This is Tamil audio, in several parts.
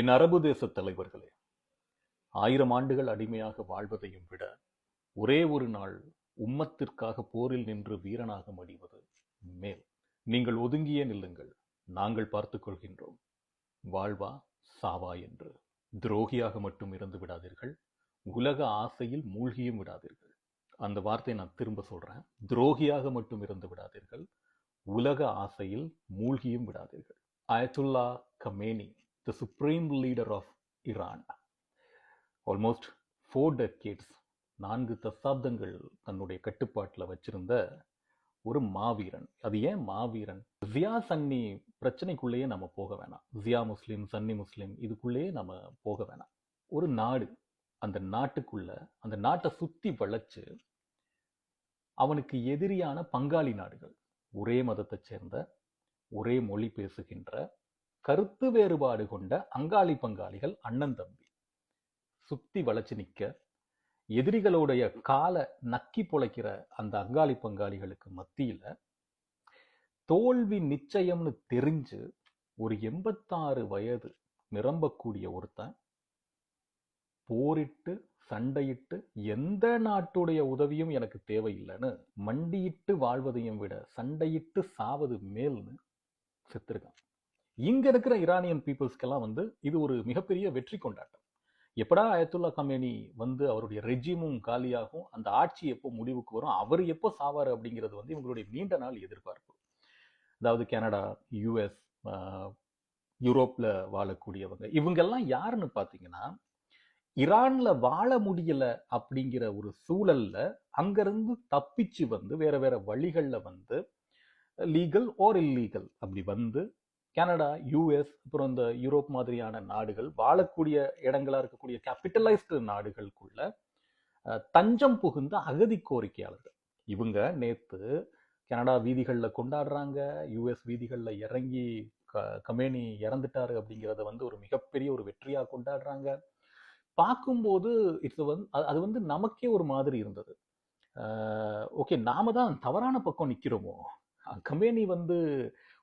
என் அரபு தேச தலைவர்களே, 1000 ஆண்டுகள் அடிமையாக வாழ்வதையும் விட ஒரே ஒரு நாள் உம்மத்திற்காக போரில் நின்று வீரனாக மடிவது மேல். நீங்கள் ஒதுங்கியே நில்லுங்கள், நாங்கள் பார்த்துக் கொள்கின்றோம், வாழ்வா சாவா என்று. துரோகியாக மட்டும் இருந்து விடாதீர்கள், உலக ஆசையில் மூழ்கியும் விடாதீர்கள். அந்த வார்த்தையை நான் திரும்ப சொல்றேன். துரோகியாக மட்டும் இருந்து விடாதீர்கள், உலக ஆசையில் மூழ்கியும் விடாதீர்கள். Ayatollah Khamenei, the supreme leader of Iran, almost 4 decades, 4 தசாப்தங்கள் தன்னுடைய கட்டுப்பாட்டில் வச்சிருந்த ஒரு மாவீரன். அது ஏன் மாவீரன்? ஜியா சன்னி பிரச்சனைக்குள்ளேயே நம்ம போக வேணாம். ஜியா முஸ்லிம், சன்னி முஸ்லிம், இதுக்குள்ளேயே நம்ம போக வேணாம். ஒரு நாடு, அந்த நாட்டுக்குள்ள அந்த நாட்டை சுத்தி வளைச்சு அவனுக்கு எதிரியான பங்காளி நாடுகள், ஒரே மதத்தை சேர்ந்த, ஒரே மொழி பேசுகின்ற, கருத்து வேறுபாடு கொண்ட அங்காளி பங்காளிகள், அண்ணன் தம்பி சுத்தி வளைச்சு நிக்க, எதிரிகளுடைய காலை நக்கி பொழைக்கிற அந்த அங்காளி பங்காளிகளுக்கு மத்தியில தோல்வி நிச்சயம்னு தெரிஞ்சு ஒரு 86 வயது நிரம்பக்கூடிய ஒருத்தன் போரிட்டு சண்டையிட்டு எந்த நாட்டுடைய உதவியும் எனக்கு தேவையில்லைன்னு மண்டியிட்டு வாழ்வதையும் விட சண்டையிட்டு சாவது மேல்னு செத்துருக்கான். இங்க இருக்கிற ஈரானியன் பீப்புள்ஸ்க்கெல்லாம் இது ஒரு மிகப்பெரிய வெற்றி கொண்டாட்டம். எப்படா அயத்துல்லா கமேனி அவருடைய ரெஜிமும் காலியாகும், அந்த ஆட்சி எப்போ முடிவுக்கு வரும், அவர் எப்போ சாவாரு அப்படிங்கிறது இவங்களுடைய நீண்ட நாள் எதிர்பார்ப்பு. அதாவது கனடா, யூஎஸ், யூரோப்ல வாழக்கூடியவங்க, இவங்கெல்லாம் யாருன்னு பாத்தீங்கன்னா, ஈரான்ல வாழ முடியல அப்படிங்கிற ஒரு சூழல்ல அங்கிருந்து தப்பிச்சு வேற வேற வழிகள்ல லீகல் ஆர் இல்லீகல் அப்படி கனடா, யூஎஸ், அப்புறம் இந்த யூரோப் மாதிரியான நாடுகள், வாழக்கூடிய இடங்களா இருக்கக்கூடிய கேபிட்டலைஸ்டு நாடுகளுக்குள்ள தஞ்சம் புகுந்த அகதி கோரிக்கையாளர்கள். இவங்க நேத்து கனடா வீதிகள்ல கொண்டாடுறாங்க, யூஎஸ் வீதிகள்ல இறங்கி கமேனி இறந்துட்டாரு அப்படிங்கிறத ஒரு மிகப்பெரிய ஒரு வெற்றியா கொண்டாடுறாங்க. பார்க்கும்போது அது நமக்கே ஒரு மாதிரி இருந்தது. ஓகே, நாம தான் தவறான பக்கம் நிக்கிறோமோ, கமேனி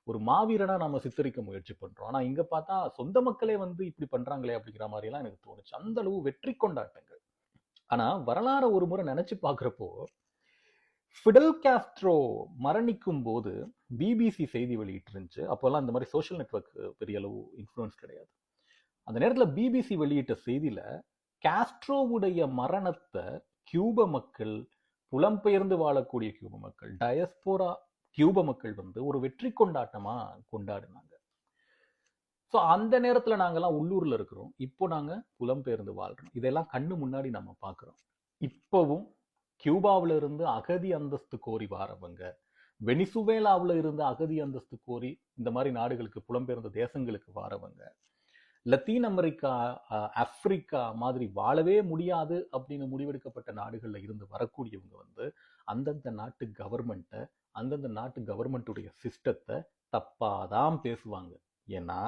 ஒரு மாவீரனா நாம சித்தரிக்க முயற்சி பண்றோம், ஆனா இங்க பார்த்தா சொந்த மக்களே இப்படி பண்றாங்களே அப்படிங்கிற மாதிரி எல்லாம் எனக்கு தோணுச்சு. அந்த அளவு வெற்றி கொண்டாட்டங்கள். ஆனா வரலாறு ஒரு முறை நினைச்சு பாக்குறப்போ, ஃபிடல் காஸ்ட்ரோ மரணிக்கும் போது பிபிசி செய்தி வெளியிட்டு இருந்துச்சு. அப்போல்லாம் இந்த மாதிரி சோஷியல் நெட்வொர்க் பெரிய அளவு இன்ஃப்ளூயன்ஸ் கிடையாது. அந்த நேரத்தில் பிபிசி வெளியிட்ட செய்தியில காஸ்ட்ரோவுடைய மரணத்தை கியூப மக்கள், புலம்பெயர்ந்து வாழக்கூடிய கியூப மக்கள், டயஸ்போரா கியூப மக்கள் ஒரு வெற்றி கொண்டாட்டமா கொண்டாடினாங்க. ஸோ அந்த நேரத்துல நாங்கெல்லாம் உள்ளூர்ல இருக்கிறோம், இப்போ நாங்க புலம்பெயர்ந்து வாழ்றோம். இதெல்லாம் கண்ணு முன்னாடி நம்ம பார்க்கிறோம். இப்பவும் கியூபாவில இருந்து அகதி அந்தஸ்து கோரி வாரவங்க, வெனிசுவேலாவில இருந்து அகதி அந்தஸ்து கோரி இந்த மாதிரி நாடுகளுக்கு, புலம்பெயர்ந்த தேசங்களுக்கு வாரவங்க, லத்தீன் அமெரிக்கா, ஆப்பிரிக்கா மாதிரி வாழவே முடியாது அப்படின்னு முடிவெடுக்கப்பட்ட நாடுகள்ல இருந்து வரக்கூடியவங்க அந்தந்த நாட்டு கவர்மெண்ட்டை, அந்தந்த நாட்டு கவர்மெண்ட்டுடைய சிஸ்டத்தை தப்பாதான் பேசுவாங்க. ஏன்னா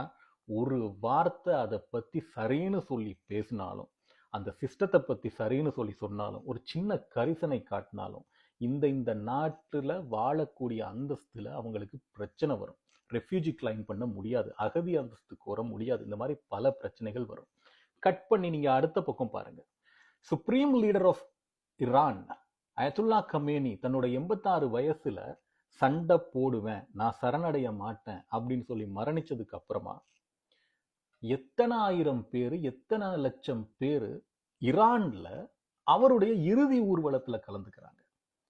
ஒரு வார்த்தை அதை பத்தி சரின்னு சொல்லி பேசினாலும், அந்த சிஸ்டத்தை பத்தி சரின்னு சொல்லி சொன்னாலும், ஒரு சின்ன கரிசனை காட்டினாலும் இந்த நாட்டுல வாழக்கூடிய அந்தஸ்துல அவங்களுக்கு பிரச்சனை வரும். ரெஃப்யூஜி கிளைம் பண்ண முடியாது, அகதி அந்தஸ்து கோர முடியாது, இந்த மாதிரி பல பிரச்சனைகள் வரும். கட் பண்ணி நீங்க அடுத்த பக்கம் பாருங்க. Supreme leader of Iran Ayatollah Khamenei தன்னோட 86 வயசுல சண்டை போடுவேன், நான் சரணடைய மாட்டேன் அப்படின்னு சொல்லி மரணிச்சதுக்கு அப்புறமா எத்தனை ஆயிரம் பேரு, எத்தனை லட்சம் பேரு ஈரான்ல அவருடைய இறுதி ஊர்வலத்துல கலந்துக்கிறாங்க.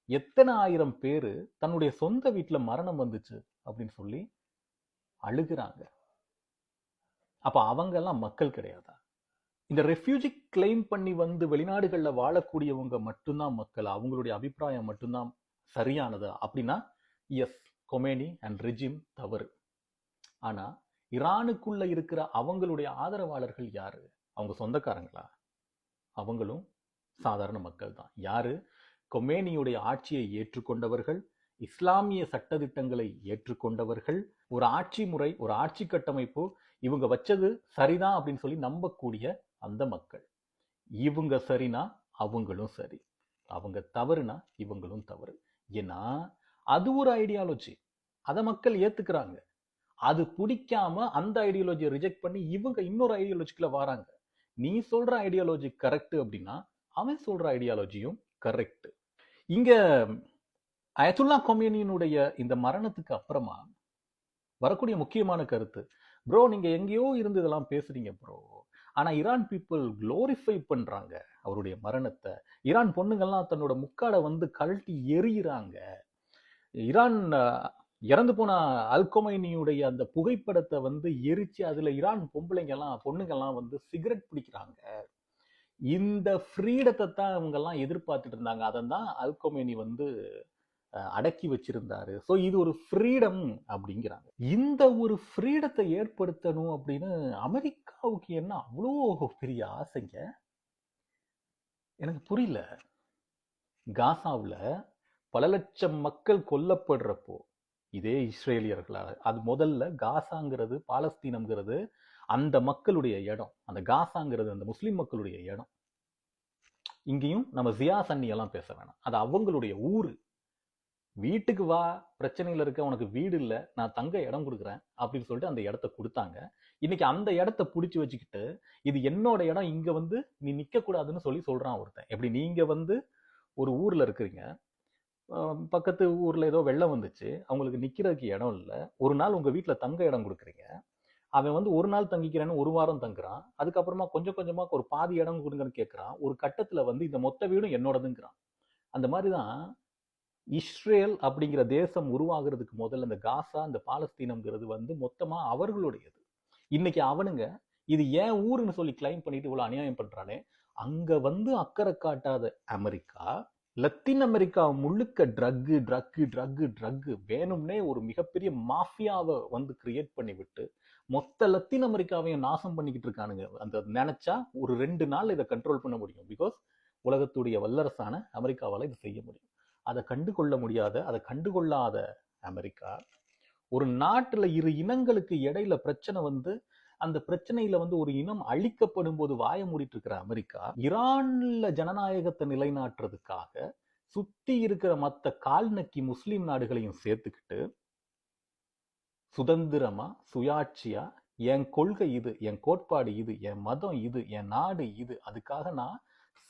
எத்தனை ஆயிரம் பேரு தன்னுடைய சொந்த வீட்டுல மரணம் வந்துச்சு அப்படின்னு சொல்லி அழுகிறாங்க. அப்ப அவங்க எல்லாம் மக்கள் கிடையாதா? இந்த ரெஃப்யூஜி கிளைம் பண்ணி வெளிநாடுகள்ல வாழக்கூடியவங்க மட்டும்தான் மக்கள், அவங்களுடைய அபிப்பிராயம் மட்டும்தான் சரியானதா அப்படின்னா எஸ், கொமேனி அண்ட் ரெஜிம் தவறு. ஆனா ஈரானுக்குள்ள இருக்கிற அவங்களுடைய ஆதரவாளர்கள் யாரு? அவங்க சொந்தக்காரங்களா? அவங்களும் சாதாரண மக்கள் தான். யாரு? கொமேனியுடைய ஆட்சியை ஏற்றுக்கொண்டவர்கள், இஸ்லாமிய சட்டதிட்டங்களை ஏற்றுக்கொண்டவர்கள், ஒரு ஆட்சி முறை, ஒரு ஆட்சி கட்டமைப்பு இவங்க வச்சது சரிதான் அப்படின்னு சொல்லி நம்பக்கூடிய அந்த மக்கள். இவங்க சரினா அவங்களும் சரி, அவங்க தவறுனா இவங்களும் தவறு. ஏன்னா அது ஒரு ஐடியாலஜி, அதை மக்கள் ஏத்துக்கிறாங்க. அது பிடிக்காம அந்த ஐடியாலஜியை ரிஜெக்ட் பண்ணி இவங்க இன்னொரு ஐடியாலஜிக்குள்ள வராங்க. நீ சொல்ற ஐடியாலஜி கரெக்ட் அப்படின்னா அவன் சொல்ற ஐடியாலஜியும் கரெக்ட். இங்க அயத்துல்லா கொமேனியினுடைய இந்த மரணத்துக்கு அப்புறமா வரக்கூடிய முக்கியமான கருத்து, ப்ரோ நீங்க எங்கேயோ இருந்து இதெல்லாம் பேசுறீங்க ப்ரோ, ஆனா ஈரான் பீப்புள் குளோரிஃபை பண்றாங்க அவருடைய மரணத்தை. ஈரான் பொண்ணுங்கள்லாம் தன்னோட முக்காடை வந்து கழட்டி எறிகிறாங்க. ஈரான் இறந்து போன அல்கொமைனியுடைய அந்த புகைப்படத்தை வந்து எரிச்சு அதுல ஈரான் பொண்ணுங்கெல்லாம் வந்து சிகரெட் பிடிக்கிறாங்க. இந்த ஃப்ரீடத்தை தான் இவங்க எல்லாம் எதிர்பார்த்துட்டு இருந்தாங்க. அதை தான் அல்கொமைனி வந்து அடக்கி வச்சிருந்தாரு. ஸோ இது ஒரு ஃப்ரீடம் அப்படிங்கிறாங்க. இந்த ஒரு ஃப்ரீடத்தை ஏற்படுத்தணும் அப்படின்னு அமெரிக்காவுக்கு என்ன அவ்வளோ பெரிய ஆசைங்க? எனக்கு புரியல. காசாவில் பல லட்சம் மக்கள் கொல்லப்படுறப்போ இதே இஸ்ரேலியர்களால், அது முதல்ல காசாங்கிறது பாலஸ்தீனம்ங்கிறது அந்த மக்களுடைய இடம், அந்த காசாங்கிறது அந்த முஸ்லிம் மக்களுடைய இடம். இங்கேயும் நம்ம ஜியா சன்னி எல்லாம் பேச வேணாம், அது அவங்களுடைய ஊரு. வீட்டுக்கு வா, பிரச்சனையில இருக்க, உனக்கு வீடு இல்லை, நான் தங்க இடம் கொடுக்குறேன் அப்படின்னு சொல்லிட்டு அந்த இடத்த கொடுத்தாங்க. இன்னைக்கு அந்த இடத்த பிடிச்சி வச்சுக்கிட்டு இது என்னோட இடம், இங்க வந்து நீ நிக்க கூடாதுன்னு சொல்றான் ஒருத்தன். எப்படி நீங்க வந்து ஒரு ஊர்ல இருக்கிறீங்க, பக்கத்து ஊர்ல ஏதோ வெள்ளம் வந்துச்சு, அவங்களுக்கு நிக்கிறதுக்கு இடம் இல்லை, ஒரு நாள் உங்க வீட்டுல தங்க இடம் கொடுக்குறீங்க, அவன் வந்து ஒரு நாள் தங்கிக்கிறேன்னு ஒரு வாரம் தங்குறான், அதுக்கப்புறமா கொஞ்சம் கொஞ்சமா ஒரு பாதி இடம் கொடுங்கன்னு கேட்கறான், ஒரு கட்டத்துல வந்து இந்த மொத்த வீடும் என்னோடதுங்கிறான். அந்த மாதிரிதான் இஸ்ரேல் அப்படிங்கிற தேசம் உருவாகிறதுக்கு முதல்ல இந்த காசா, இந்த பாலஸ்தீனம்ங்கிறது வந்து மொத்தமா அவர்களுடையது. இன்னைக்கு அவனுங்க இது ஏன் ஊருன்னு சொல்லி கிளைம் பண்ணிட்டு இவ்வளவு அநியாயம் பண்றானே, அங்க வந்து அக்கறை காட்டாத அமெரிக்கா, லத்தீன் அமெரிக்கா முழுக்க ட்ரக்கு ட்ரக்கு ட்ரக்கு ட்ரக்கு வேணும்னே ஒரு மிகப்பெரிய மாஃபியாவை வந்து கிரியேட் பண்ணி விட்டு மொத்த லத்தீன் அமெரிக்காவையும் நாசம் பண்ணிக்கிட்டு இருக்கானுங்க. அந்த நினைச்சா ஒரு 2 நாள் இதை கண்ட்ரோல் பண்ண முடியும். பிகாஸ் உலகத்துடைய வல்லரசான அமெரிக்காவால் இது செய்ய முடியும். அதை கண்டுகொள்ள முடியாத, அதை கண்டுகொள்ளாத அமெரிக்கா, ஒரு நாட்டுல இரு இனங்களுக்கு இடையில பிரச்சனை வந்து அந்த பிரச்சனையில வந்து ஒரு இனம் அழிக்கப்படும் போது வாய மூடிட்டு இருக்கிற அமெரிக்கா, ஈரான்ல ஜனநாயகத்தை நிலைநாட்டுறதுக்காக சுத்தி இருக்கிற மற்ற கால்நக்கி முஸ்லிம் நாடுகளையும் சேர்த்துக்கிட்டு சுதந்திரமா சுயாட்சியா என் கொள்கை இது, என் கோட்பாடு இது, என் மதம் இது, என் நாடு இது, அதுக்காக நான்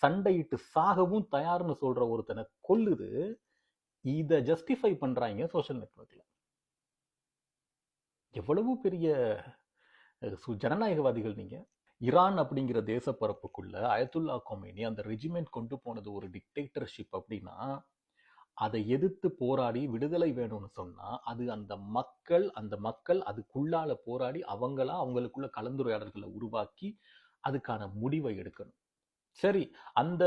சண்டையிட்டு சாகவும் தயார்னு சொல்ற ஒருத்தனை கொல்லுது. இதை ஜஸ்டிஃபை பண்றாங்க சோஷியல் நெட்வொர்க்ல. எவ்வளவு பெரிய ஜனநாயகவாதிகள் நீங்க! ஈரான் அப்படிங்கிற தேசப்பரப்புக்குள்ள அயத்துல்லா கொமேனி அந்த ரெஜிமெண்ட் கொண்டு போனது ஒரு டிக்டேட்டர்ஷிப் அப்படின்னா, அதை எதிர்த்து போராடி விடுதலை வேணும்னு சொன்னா அது அந்த மக்கள் அதுக்குள்ளால போராடி அவங்களுக்குள்ள கலந்துரையாடல்களை உருவாக்கி அதுக்கான முடிவை எடுக்கணும். சரி, அந்த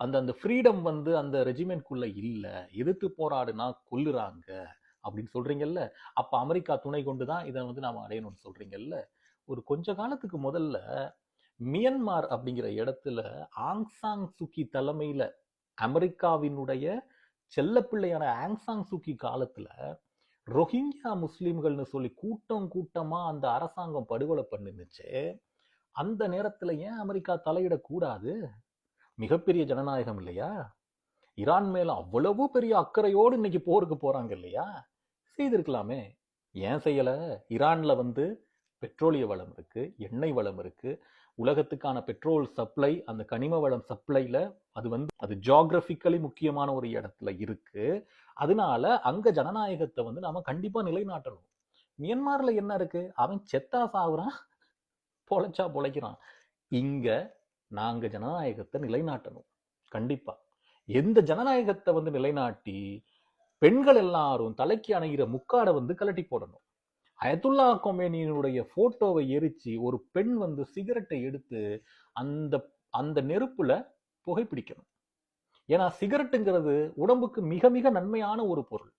அந்த அந்த ஃப்ரீடம் வந்து அந்த ரெஜிமெண்ட்குள்ள இல்ல, எதிர்த்து போராடுனா கொல்லுறாங்க அப்படின்னு சொல்றீங்கல்ல, அப்ப அமெரிக்கா துணை கொண்டுதான் இதை வந்து நாம அடையணும்னு சொல்றீங்கல்ல. ஒரு கொஞ்ச காலத்துக்கு முதல்ல மியன்மார் அப்படிங்கிற இடத்துல ஆங் சாங் சூக்கி தலைமையில அமெரிக்காவினுடைய செல்லப்பிள்ளையான ஆங் சாங் சூக்கி காலத்துல ரோஹிங்கியா முஸ்லிம்கள்னு சொல்லி கூட்டம் கூட்டமா அந்த அரசாங்கம் படுகொலை பண்ணுச்சு. அந்த நேரத்துல ஏன் அமெரிக்கா தலையிடக்கூடாது? மிகப்பெரிய ஜனநாயகம் இல்லையா? ஈரான் மேல அவ்வளவு பெரிய அக்கறையோடு இன்னைக்கு போருக்கு போறாங்க இல்லையா? செய்திருக்கலாமே, ஏன் செய்யல? ஈரான்ல வந்து பெட்ரோலிய வளம் இருக்கு, எண்ணெய் வளம் இருக்கு, உலகத்துக்கான பெட்ரோல் சப்ளை, அந்த கனிம வளம் சப்ளைல அது ஜியோகிராபிக்கலி முக்கியமான ஒரு இடத்துல இருக்கு. அதனால அங்க ஜனநாயகத்தை வந்து நாம கண்டிப்பா நிலைநாட்டணும். மியன்மார்ல என்ன இருக்கு? அவன் செத்தா சாகுறான், பொழைச்சா பொழைக்கிறான். இங்க நாங்க ஜனநாயகத்தை நிலைநாட்டணும் கண்டிப்பா. எந்த ஜனநாயகத்தை வந்து நிலைநாட்டி பெண்கள் எல்லாரும் தலைக்கு அணைகிற முக்காடை வந்து கலட்டி போடணும். அயத்துல்லா கொமேனியினுடைய போட்டோவை எரிச்சு ஒரு பெண் வந்து சிகரெட்டை எடுத்து அந்த அந்த நெருப்புல புகைப்பிடிக்கணும். ஏன்னா சிகரெட்டுங்கிறது உடம்புக்கு மிக மிக நன்மையான ஒரு பொருள்.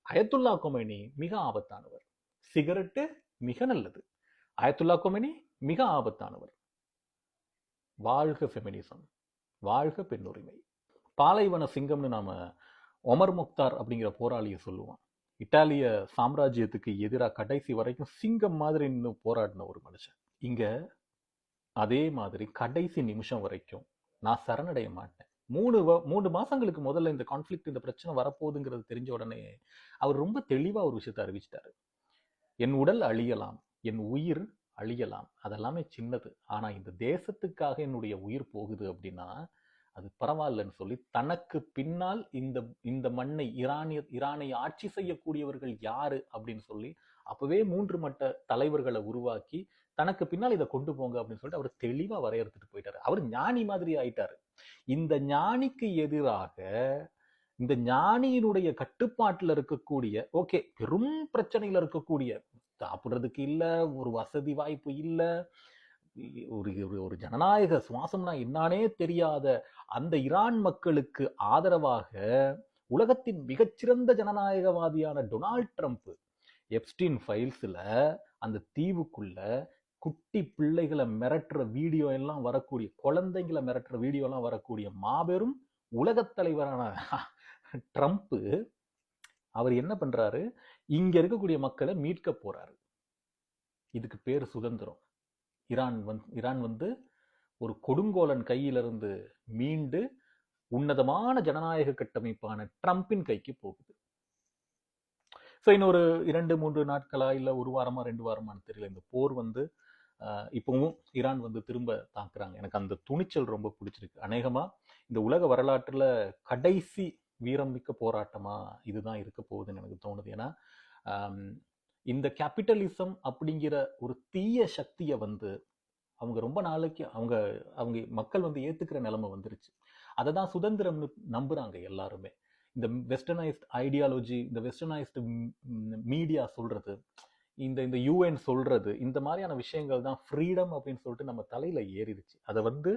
அயத்துல்லா கொமேனி மிக ஆபத்தானவர், சிகரெட்டு மிக நல்லது, அயத்துல்லா கொமேனி மிக ஆபத்தானவர். வாழ்க ஃபெமினிசம், வாழ்க பெண்ணுரிமை. பாலைவன சிங்கம்னு நாம ஒமர் முக்தார் அப்படிங்கிற போராளியை சொல்லுவான். இத்தாலிய சாம்ராஜ்யத்துக்கு எதிராக கடைசி வரைக்கும் சிங்கம் மாதிரி இன்னும் போராடின ஒரு மனுஷன். இங்க அதே மாதிரி கடைசி நிமிஷம் வரைக்கும் நான் சரணடைய மாட்டேன். 3 மாசங்களுக்கு முதல்ல இந்த கான்ஃபிளிக்ட், இந்த பிரச்சனை வரப்போகுதுங்கிறது தெரிஞ்ச உடனே அவர் ரொம்ப தெளிவா ஒரு விஷயத்தை அறிவிச்சிட்டாரு. என் உடல் அழியலாம், என் உயிர் அழியலாம், அதெல்லாமே சின்னது. ஆனா இந்த தேசத்துக்காக என்னுடைய உயிர் போகுது அப்படின்னா அது பரவாயில்லன்னு சொல்லி தனக்கு பின்னால் இந்த இந்த மண்ணை ஈரானை ஆட்சி செய்யக்கூடியவர்கள் யாரு அப்படின்னு சொல்லி அப்பவே 3 மட்ட தலைவர்களை உருவாக்கி தனக்கு பின்னால் இதை கொண்டு போங்க அப்படின்னு சொல்லிட்டு அவர் தெளிவா வரையறுத்துட்டு போயிட்டாரு. அவர் ஞானி மாதிரி ஆயிட்டாரு. இந்த ஞானிக்கு எதிராக இந்த ஞானியினுடைய கட்டுப்பாட்டுல இருக்கக்கூடிய ஓகே பெரும் பிரச்சனையில இருக்கக்கூடிய சாப்பிடுறதுக்கு இல்ல, ஒரு வசதி வாய்ப்பு இல்ல, ஒரு ஒரு ஜனநாயக சுவாசம்னா என்னானே தெரியாத அந்த ஈரான் மக்களுக்கு ஆதரவாக உலகத்தின் மிகச்சிறந்த ஜனநாயகவாதியான டொனால்ட் ட்ரம்ப் எப்ஸ்டீன் ஃபைல்ஸ்ல அந்த தீவுக்குள்ள குட்டி பிள்ளைகளை மிரட்டுற வீடியோ எல்லாம் வரக்கூடிய, குழந்தைங்களை மிரட்டுற வீடியோ எல்லாம் வரக்கூடிய மாபெரும் உலகத் தலைவரான ட்ரம்ப் அவர் என்ன பண்றாரு, இங்க இருக்கக்கூடிய மக்களை மீட்க போறாரு. இதுக்கு பேர் சுதந்திரம். ஈரான் வந்து ஒரு கொடுங்கோலன் கையிலிருந்து மீண்டு உன்னதமான ஜனநாயக கட்டமைப்பான ட்ரம்பின் கைக்கு போகுது. ஸோ இன்னொரு 2-3 நாட்களா இல்ல ஒரு வாரமா 2 வாரமானு தெரியல, இந்த போர் வந்து இப்பவும் ஈரான் வந்து திரும்ப தாக்குறாங்க. எனக்கு அந்த துணிச்சல் ரொம்ப பிடிச்சிருக்கு. அநேகமா இந்த உலக வரலாற்றுல கடைசி வீரம் மிக்க போராட்டமா இதுதான் இருக்க போகுதுன்னு எனக்கு தோணுது. ஏன்னா இந்த கேபிட்டலிசம் அப்படிங்கிற ஒரு தீய சக்தியை வந்து அவங்க ரொம்ப நாளைக்கு அவங்க மக்கள் வந்து ஏத்துக்கிற நிலைமை வந்துருச்சு. அதை தான் சுதந்திரம்னு நம்புறாங்க எல்லாருமே. இந்த வெஸ்டர்னைஸ்ட் ஐடியாலஜி, இந்த வெஸ்டர்னைஸ்டு மீடியா சொல்றது, இந்த யூஎன் சொல்றது, இந்த மாதிரியான விஷயங்கள் தான் ஃப்ரீடம் அப்படின்னு சொல்லிட்டு நம்ம தலையில ஏறிடுச்சு. அதை வந்து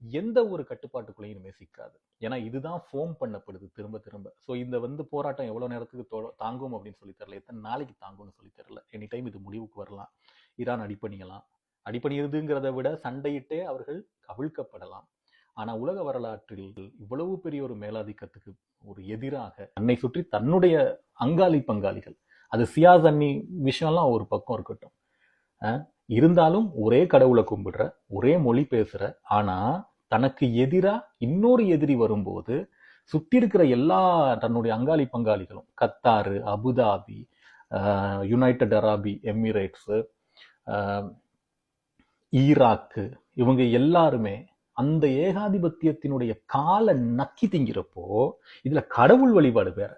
எந்த ஒரு கட்டுப்பாட்டுக்குள்ளேயும் இனிமே சிக்காது. ஏன்னா இதுதான் ஃபோம் பண்ணப்படுது திரும்ப திரும்ப. ஸோ இந்த வந்து போராட்டம் எவ்வளவு நேரத்துக்கு தாங்கும் அப்படின்னு சொல்லி தெரியல, எத்தனை நாளைக்கு தாங்கும்னு சொல்லி தெரியல. எனி டைம் இது முடிவுக்கு வரலாம். ஈரான் அடிப்பணிகிறதுங்கிறத விட சண்டையிட்டே அவர்கள் கவிழ்க்கப்படலாம். ஆனா உலக வரலாற்றில் இவ்வளவு பெரிய ஒரு மேலாதிக்கத்துக்கு ஒரு எதிராக தன்னை சுற்றி தன்னுடைய அங்காளி பங்காளிகள், அது சியாஸ் அன்னி விஷயம்லாம் ஒரு பக்கம் இருக்கட்டும், இருந்தாலும் ஒரே கடவுளை கும்பிடுற, ஒரே மொழி பேசுற, ஆனா தனக்கு எதிரா இன்னொரு எதிரி வரும்போது சுத்தி இருக்கிற எல்லா தன்னுடைய அங்காளி பங்காளிகளும், கத்தாரு, அபுதாபி, யுனைடெட் அரபி எமிரேட்ஸ், ஈராக்கு, இவங்க எல்லாருமே அந்த ஏகாதிபத்தியத்தினுடைய காலை நக்கி திங்கிறப்போ, இதுல கடவுள் வழிபாடு வேற,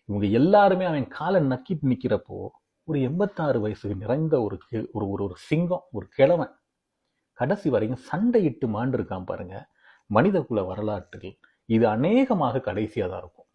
இவங்க எல்லாருமே அவன் காலை நக்கி நிக்கிறப்போ ஒரு 86 வயசு நிறைந்த ஒரு சிங்கம், ஒரு கிழவன் கடைசி வரைக்கும் சண்டையிட்டு மாண்டிருக்கான் பாருங்க. மனித குல வரலாற்றில் இது அநேகமாக கடைசியா தான் இருக்கும்.